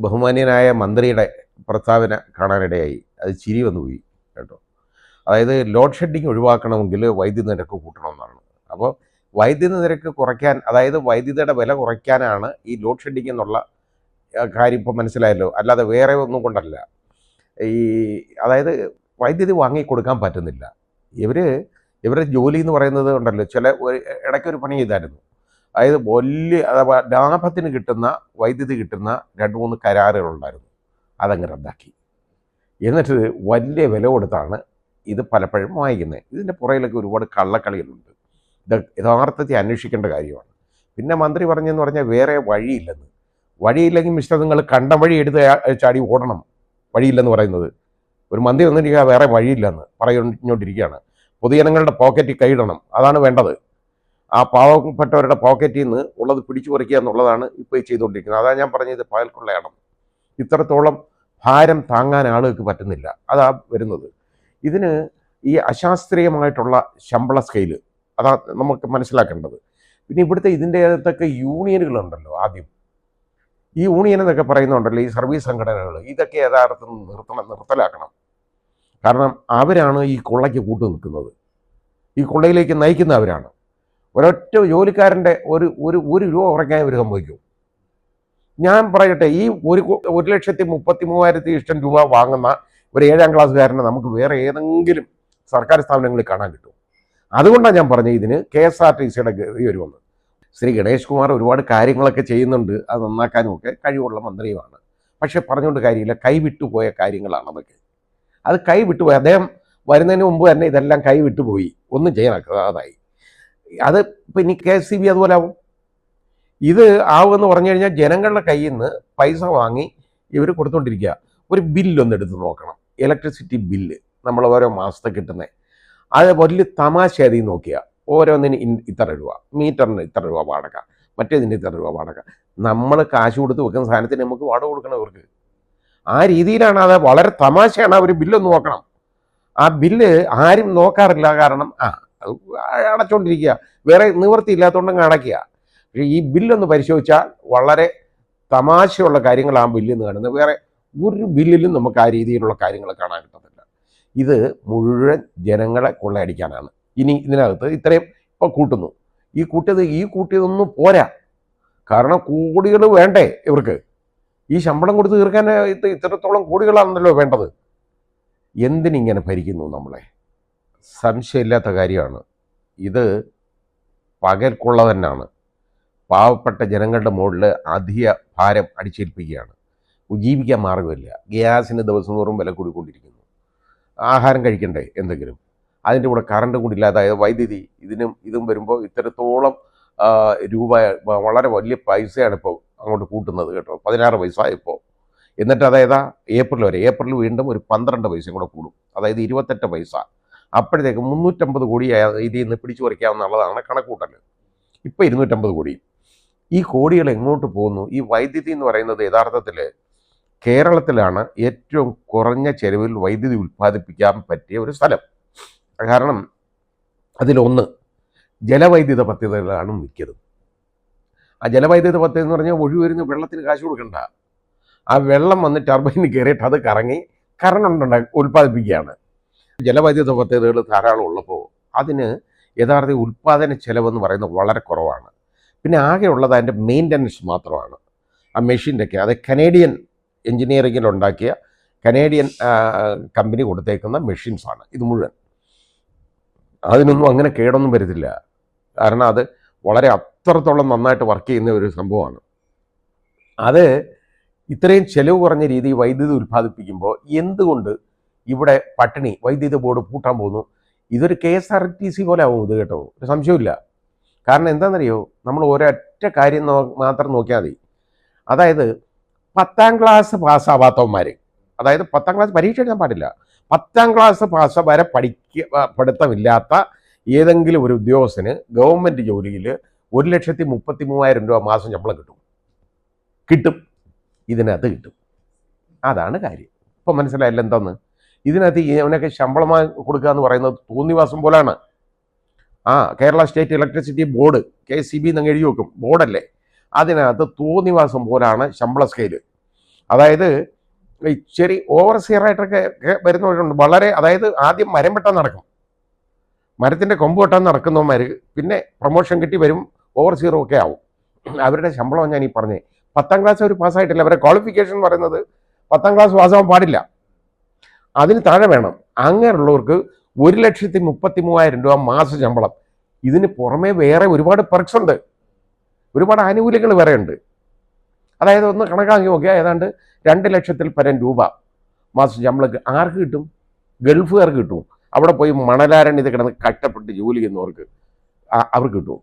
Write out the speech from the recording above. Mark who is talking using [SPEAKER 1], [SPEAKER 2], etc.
[SPEAKER 1] ബഹുമാന്യനായ മന്ത്രിയുടെ പ്രസ്താവന കാണാനിടയായി. അത് ചിരി വന്നു പോയി കേട്ടോ. അതായത് ലോഡ് ഷെഡിങ് ഒഴിവാക്കണമെങ്കിൽ വൈദ്യുതി നിരക്ക് കൂട്ടണമെന്നാണ്. അപ്പോൾ വൈദ്യുതി നിരക്ക് കുറയ്ക്കാൻ, അതായത് വൈദ്യുതിയുടെ വില കുറയ്ക്കാനാണ് ഈ ലോഡ് ഷെഡിങ് എന്നുള്ള കാര്യം ഇപ്പോൾ മനസ്സിലായല്ലോ. അല്ലാതെ വേറെ ഒന്നും കൊണ്ടല്ല. ഈ അതായത് വൈദ്യുതി വാങ്ങിക്കൊടുക്കാൻ പറ്റുന്നില്ല. ഇവരുടെ ജോലി എന്ന് പറയുന്നത് ഉണ്ടല്ലോ, ഇടയ്ക്കൊരു പണി ചെയ്തായിരുന്നു. അതായത് വലിയ ലാഭത്തിന് കിട്ടുന്ന വൈദ്യുതി കിട്ടുന്ന 2-3 കരാറുകളുണ്ടായിരുന്നു. അതങ്ങ് റദ്ദാക്കി. എന്നിട്ട് വലിയ വില കൊടുത്താണ് ഇത് പലപ്പോഴും വാങ്ങിക്കുന്നത്. ഇതിൻ്റെ പുറകിലൊക്കെ ഒരുപാട് കള്ളക്കളികളുണ്ട്. ഇത് യഥാർത്ഥത്തിൽ അന്വേഷിക്കേണ്ട കാര്യമാണ്. പിന്നെ മന്ത്രി പറഞ്ഞെന്ന് പറഞ്ഞാൽ വേറെ വഴിയില്ലെന്ന്. വഴിയില്ലെങ്കിൽ മിസ്റ്റർ, നിങ്ങൾ കണ്ട വഴി എടുത്ത് ചാടി ഓടണം. വഴിയില്ലെന്ന് പറയുന്നത് ഒരു മന്ത്രി വന്നിരിക്കുക വേറെ വഴിയില്ലെന്ന് പറഞ്ഞുകൊണ്ടിരിക്കുകയാണ്. പൊതുജനങ്ങളുടെ പോക്കറ്റിൽ കൈയിടണം, അതാണ് വേണ്ടത്. ആ പാവപ്പെട്ടവരുടെ പോക്കറ്റിൽ നിന്ന് ഉള്ളത് പിടിച്ചു പറിക്കുക എന്നുള്ളതാണ് ഇപ്പോൾ ചെയ്തുകൊണ്ടിരിക്കുന്നത്. അതാണ് ഞാൻ പറഞ്ഞത്, പകൽക്കൊള്ളയാണ്. ഇത്രത്തോളം ഭാരം താങ്ങാൻ ആളുകൾക്ക് പറ്റുന്നില്ല, അതാ വരുന്നത്. ഇതിന് ഈ അശാസ്ത്രീയമായിട്ടുള്ള ശമ്പള സ്കെയില്, അതാ നമുക്ക് മനസ്സിലാക്കേണ്ടത്. പിന്നെ ഇവിടുത്തെ ഇതിൻ്റെ അകത്തൊക്കെ യൂണിയനുകളുണ്ടല്ലോ. ആദ്യം ഈ യൂണിയൻ എന്നൊക്കെ പറയുന്നുണ്ടല്ലോ, ഈ സർവീസ് സംഘടനകൾ, ഇതൊക്കെ യഥാർത്ഥം നിർത്തലാക്കണം. കാരണം അവരാണ് ഈ കൊള്ളയ്ക്ക് കൂട്ടു നിൽക്കുന്നത്. ഈ കൊള്ളയിലേക്ക് നയിക്കുന്നവരാണ്. ഒരൊറ്റ ജോലിക്കാരൻ്റെ ഒരു രൂപ കുറയ്ക്കാൻ ഇവർ സംഭവിക്കും. ഞാൻ പറയട്ടെ, ഈ 1,33,000 രൂപ വാങ്ങുന്ന ഒരു 7ാം ക്ലാസ്സുകാരനെ നമുക്ക് വേറെ ഏതെങ്കിലും സർക്കാർ സ്ഥാപനങ്ങളിൽ കാണാൻ കിട്ടും. അതുകൊണ്ടാണ് ഞാൻ പറഞ്ഞത് ഇതിന് KSRTCയുടെ ഗതി വരുമെന്ന്. ശ്രീ ഗണേഷ് കുമാർ ഒരുപാട് കാര്യങ്ങളൊക്കെ ചെയ്യുന്നുണ്ട്, അത് നന്നാക്കാനും ഒക്കെ കഴിവുള്ള മന്ത്രിയുമാണ്. പക്ഷെ പറഞ്ഞുകൊണ്ട് കാര്യമില്ല, കൈവിട്ടുപോയ കാര്യങ്ങളാണ് അതൊക്കെ. അത് കൈവിട്ടുപോയി. അദ്ദേഹം വരുന്നതിന് മുമ്പ് തന്നെ ഇതെല്ലാം കൈവിട്ടുപോയി, ഒന്നും ചെയ്യാനായി. അത് ഇപ്പം ഇനി KSCB അതുപോലെ ആവും. ഇത് ആവുമെന്ന് പറഞ്ഞു കഴിഞ്ഞാൽ ജനങ്ങളുടെ കയ്യിൽ നിന്ന് പൈസ വാങ്ങി ഇവർ കൊടുത്തുകൊണ്ടിരിക്കുക. ഒരു ബില്ലൊന്ന് എടുത്ത് നോക്കണം, ഇലക്ട്രിസിറ്റി ബില്ല് നമ്മൾ ഓരോ മാസത്തെ കിട്ടുന്നത്. അത് വലിയ തമാശ അതിൽ നോക്കിയാൽ ഓരോന്നിന് ഇത്ര രൂപ, മീറ്ററിന് ഇത്ര രൂപ വാടക, മറ്റേതിന് ഇത്ര രൂപ വാടക. നമ്മൾ കാശ് കൊടുത്ത് വെക്കുന്ന സാധനത്തിന് നമുക്ക് വാടക കൊടുക്കണം ഇവർക്ക്. ആ രീതിയിലാണ്. അത് വളരെ തമാശയാണ്. അവർ ബില്ലൊന്ന് നോക്കണം. ആ ബില്ല് ആരും നോക്കാറില്ല. കാരണം അടച്ചുകൊണ്ടിരിക്കുക, വേറെ നിവൃത്തിയില്ലാത്തതുകൊണ്ടങ്ങ് അടയ്ക്കുക. പക്ഷേ ഈ ബില്ലൊന്ന് പരിശോധിച്ചാൽ വളരെ തമാശയുള്ള കാര്യങ്ങൾ ആ ബില്ലിൽ നിന്ന് കാണുന്നത്. വേറെ ഒരു ബില്ലിലും നമുക്ക് ആ രീതിയിലുള്ള കാര്യങ്ങൾ കാണാൻ കിട്ടത്തില്ല. ഇത് മുഴുവൻ ജനങ്ങളെ കൊള്ളയടിക്കാനാണ്. ഇനി ഇതിനകത്ത് ഇത്രയും ഇപ്പോൾ കൂട്ടുന്നു. ഈ കൂട്ടിയതൊന്നും പോരാ. കാരണം കോടികൾ വേണ്ടേ ഇവർക്ക്? ഈ ശമ്പളം കൊടുത്ത് തീർക്കാൻ ഇത്രത്തോളം കോടികളാണല്ലോ വേണ്ടത്. എന്തിനിങ്ങനെ ഭരിക്കുന്നു നമ്മളെ? സംശയമില്ലാത്ത കാര്യമാണ്. ഇത് പകൽക്കൊള്ള തന്നെയാണ്. പാവപ്പെട്ട ജനങ്ങളുടെ മുകളിൽ അധിക ഭാരം അടിച്ചേൽപ്പിക്കുകയാണ്. ജീവിക്കാൻ മാർഗമില്ല. ഗ്യാസിന് ദിവസം തോറും വില കൂടിക്കൊണ്ടിരിക്കുന്നു. ആഹാരം കഴിക്കണ്ടേ എന്തെങ്കിലും? അതിൻ്റെ കൂടെ കറണ്ട് കൂടി ഇല്ലാതായ വൈദ്യുതി, ഇതും വരുമ്പോൾ ഇത്രത്തോളം രൂപ, വളരെ വലിയ പൈസയാണ് ഇപ്പോൾ അങ്ങോട്ട് കൂട്ടുന്നത് കേട്ടോ. 16 പൈസ ഇപ്പോൾ. എന്നിട്ട് അതായത് ഏപ്രിൽ വരെ, ഏപ്രിൽ വീണ്ടും ഒരു 12 പൈസയും കൂടെ കൂടും. അതായത് 28 പൈസ. അപ്പോഴത്തേക്ക് 350 കോടി ഇതിൽ നിന്ന് പിടിച്ചു പറിക്കാവുന്നതാണ് കണക്കൂട്ടൽ. ഇപ്പോൾ 250 കോടി. ഈ കോടികൾ എങ്ങോട്ട് പോകുന്നു? ഈ വൈദ്യുതി എന്ന് പറയുന്നത് യഥാർത്ഥത്തിൽ കേരളത്തിലാണ് ഏറ്റവും കുറഞ്ഞ ചെലവിൽ വൈദ്യുതി ഉൽപ്പാദിപ്പിക്കാൻ പറ്റിയ ഒരു സ്ഥലം. കാരണം അതിലൊന്ന് ജലവൈദ്യുത പദ്ധതികളാണ് മിക്കതും. ആ ജലവൈദ്യുത പദ്ധതി എന്ന് പറഞ്ഞാൽ ഒഴിവരുന്ന വെള്ളത്തിന് കാശ് കൊടുക്കണ്ട. ആ വെള്ളം വന്ന് ടർബൈനിൽ കയറിയിട്ട് അത് കറങ്ങി കറണ്ട് ഉൽപ്പാദിപ്പിക്കുകയാണ്. ജലവൈദ്യുത പദ്ധതികൾ ധാരാളം ഉള്ളപ്പോൾ അതിന് യഥാർത്ഥ ഉൽപ്പാദന ചെലവെന്ന് പറയുന്നത് വളരെ കുറവാണ്. പിന്നെ ആകെ ഉള്ളത് അതിൻ്റെ മെയിൻ്റനൻസ് മാത്രമാണ്. ആ മെഷീൻ്റെയൊക്കെ അത് കനേഡിയൻ എൻജിനീയറിങ്ങിലുണ്ടാക്കിയ കനേഡിയൻ കമ്പനി കൊടുത്തേക്കുന്ന മെഷീൻസാണ് ഇത് മുഴുവൻ. അതിനൊന്നും അങ്ങനെ കേടൊന്നും വരുന്നില്ല. കാരണം അത് വളരെ അത്രത്തോളം നന്നായിട്ട് വർക്ക് ചെയ്യുന്ന ഒരു സംഭവമാണ്. അത് ഇത്രയും ചെലവ് കുറഞ്ഞ രീതിയിൽ വൈദ്യുതി ഉൽപ്പാദിപ്പിക്കുമ്പോൾ എന്തുകൊണ്ട് ഇവിടെ പട്ടിണി, വൈദ്യുതി ബോർഡ് പൂട്ടാൻ പോകുന്നു? ഇതൊരു KSRTC പോലെ ആവും ഇത് കേട്ടോ, ഒരു സംശയമില്ല. കാരണം എന്താണെന്നറിയോ, നമ്മൾ ഒരൊറ്റ കാര്യം മാത്രം നോക്കിയാൽ മതി. അതായത് 10ാം ക്ലാസ് പാസ്സാവാത്തവന്മാർ, അതായത് 10ാം ക്ലാസ് പരീക്ഷ എഴുതാൻ പാടില്ല, 10ാം ക്ലാസ് പാസ് വരെ പഠിത്തമില്ലാത്ത ഏതെങ്കിലും ഒരു ഉദ്യോഗസ്ഥന് ഗവൺമെൻറ് ജോലിയിൽ 1,33,000 രൂപ മാസം ശമ്പളം കിട്ടും. ഇതിനകത്ത് കിട്ടും. അതാണ് കാര്യം. ഇപ്പം മനസ്സിലായില്ല എന്താന്ന്? ഇതിനകത്ത് ഇവനൊക്കെ ശമ്പളമായി കൊടുക്കുക എന്ന് പറയുന്നത് തോന്നിവാസം പോലാണ്. Kerala state electricity board, KSCB എന്നങ്ങ് എഴുതി വെക്കും, ബോർഡല്ലേ. അതിനകത്ത് തോന്നിവാസം പോലാണ് ശമ്പള സ്കെയില്. അതായത് ഇച്ചിരി ഓവർസിയറായിട്ടൊക്കെ വരുന്നവരുണ്ട്. വളരെ, അതായത് ആദ്യം മരം വെട്ടാൻ നടക്കും, മരത്തിൻ്റെ കൊമ്പ് വെട്ടാൻ നടക്കുന്നവന്മാർ പിന്നെ പ്രൊമോഷൻ കിട്ടി വരും, ഓവർസിയർ ഒക്കെ ആവും. അവരുടെ ശമ്പളം ഞാൻ ഈ പറഞ്ഞേ, 10ാം ക്ലാസ് അവർ പാസ്സായിട്ടില്ല. അവരുടെ ക്വാളിഫിക്കേഷൻ പറയുന്നത് 10ാം ക്ലാസ് പാസ്സാവാൻ പാടില്ല, അതിന് താഴെ വേണം. അങ്ങനെയുള്ളവർക്ക് 1,33,000 രൂപ മാസ ശമ്പളം. ഇതിന് പുറമെ വേറെ ഒരുപാട് പെർക്സ് ഉണ്ട്, ഒരുപാട് ആനുകൂല്യങ്ങൾ വേറെ ഉണ്ട്. അതായത് ഒന്ന് കണക്കാക്കി നോക്കിയാൽ ഏതാണ്ട് 2 ലക്ഷത്തിൽ പരം രൂപ മാസം ശമ്പളം ആർക്ക് കിട്ടും? ഗൾഫുകാർക്ക് കിട്ടും. അവിടെ പോയി മണലാരണ്യത്തിൽ കിടന്ന് കഷ്ടപ്പെട്ട് ജോലി ചെയ്യുന്നവർക്ക് അവർക്ക് കിട്ടും.